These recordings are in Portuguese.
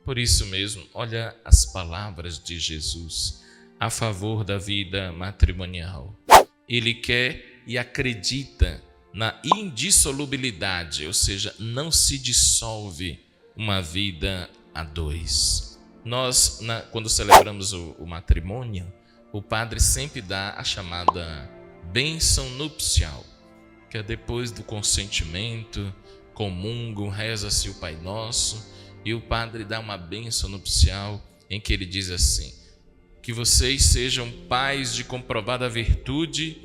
Por isso mesmo, olha as palavras de Jesus a favor da vida matrimonial. Ele quer e acredita na indissolubilidade, ou seja, não se dissolve uma vida a dois. Nós, quando celebramos o matrimônio, o padre sempre dá a chamada bênção nupcial, que é depois do consentimento, comungo, reza-se o Pai Nosso, e o padre dá uma bênção nupcial em que ele diz assim: que vocês sejam pais de comprovada virtude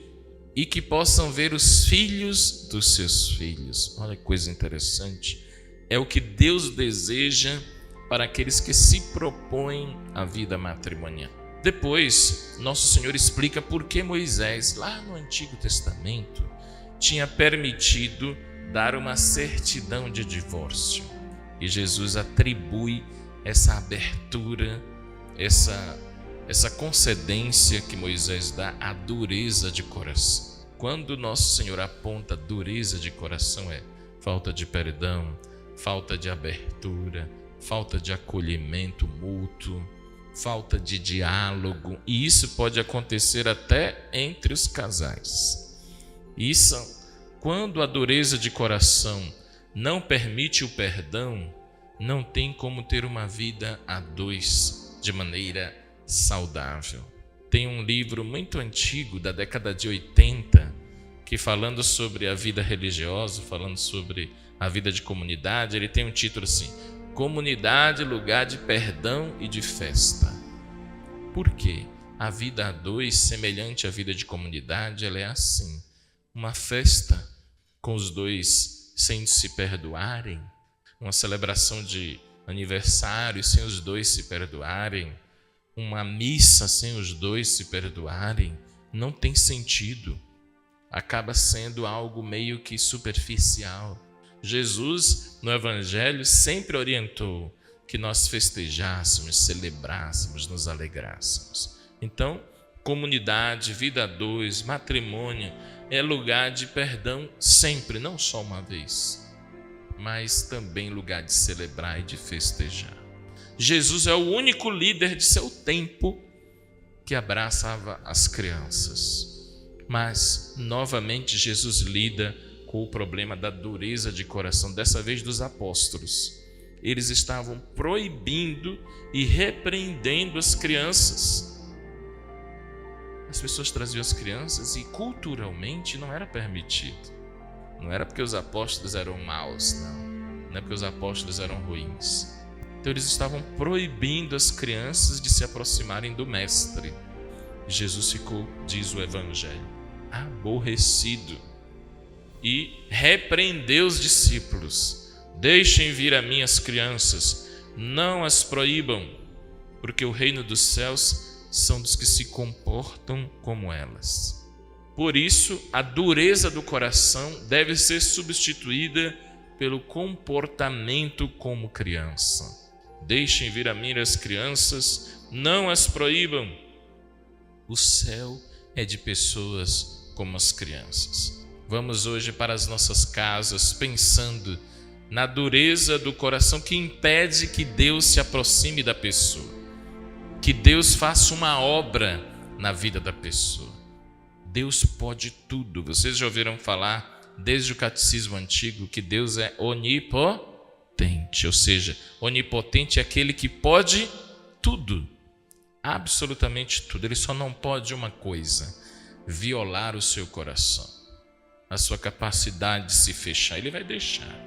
e que possam ver os filhos dos seus filhos. Olha que coisa interessante. É o que Deus deseja para aqueles que se propõem à vida matrimonial. Depois, Nosso Senhor explica por que Moisés, lá no Antigo Testamento, tinha permitido dar uma certidão de divórcio. E Jesus atribui essa abertura, essa concedência que Moisés dá à dureza de coração. Quando Nosso Senhor aponta dureza de coração, é falta de perdão, falta de abertura, falta de acolhimento mútuo, falta de diálogo, e isso pode acontecer até entre os casais. Isso, quando a dureza de coração não permite o perdão, não tem como ter uma vida a dois de maneira saudável. Tem um livro muito antigo, da década de 80, que falando sobre a vida religiosa, falando sobre a vida de comunidade, ele tem um título assim: Comunidade, lugar de perdão e de festa. Por quê? A vida a dois, semelhante à vida de comunidade, ela é assim: uma festa com os dois sem se perdoarem, uma celebração de aniversário sem os dois se perdoarem, uma missa sem os dois se perdoarem, não tem sentido. Acaba sendo algo meio que superficial. Jesus, no Evangelho, sempre orientou que nós festejássemos, celebrássemos, nos alegrássemos. Então, comunidade, vida a dois, matrimônio, é lugar de perdão sempre, não só uma vez, mas também lugar de celebrar e de festejar. Jesus é o único líder de seu tempo que abraçava as crianças. Mas, novamente, Jesus lida com o problema da dureza de coração, dessa vez dos apóstolos. Eles estavam proibindo e repreendendo as crianças. As pessoas traziam as crianças e culturalmente não era permitido. Não era porque os apóstolos eram maus, não é porque os apóstolos eram ruins. Então eles estavam proibindo as crianças de se aproximarem do mestre. Jesus ficou, diz o Evangelho, aborrecido e repreendeu os discípulos: deixem vir a mim as crianças, não as proíbam, porque o reino dos céus são dos que se comportam como elas. Por isso, a dureza do coração deve ser substituída pelo comportamento como criança. Deixem vir a mim as crianças, não as proíbam. O céu é de pessoas como as crianças. Vamos hoje para as nossas casas pensando na dureza do coração que impede que Deus se aproxime da pessoa, que Deus faça uma obra na vida da pessoa. Deus pode tudo. Vocês já ouviram falar, desde o catecismo antigo, que Deus é onipotente, ou seja, onipotente é aquele que pode tudo, absolutamente tudo. Ele só não pode uma coisa: violar o seu coração, a sua capacidade de se fechar. Ele vai deixar.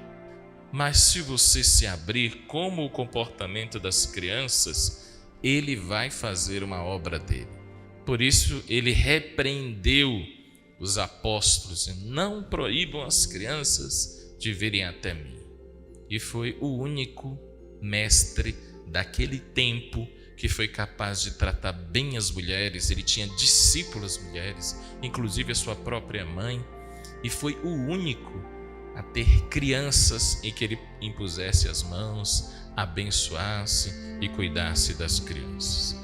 Mas se você se abrir, como o comportamento das crianças, ele vai fazer uma obra dele. Por isso ele repreendeu os apóstolos: não proíbam as crianças de virem até mim. E foi o único mestre daquele tempo que foi capaz de tratar bem as mulheres. Ele tinha discípulas mulheres, inclusive a sua própria mãe, e foi o único a ter crianças em que ele impusesse as mãos, abençoasse e cuidasse das crianças.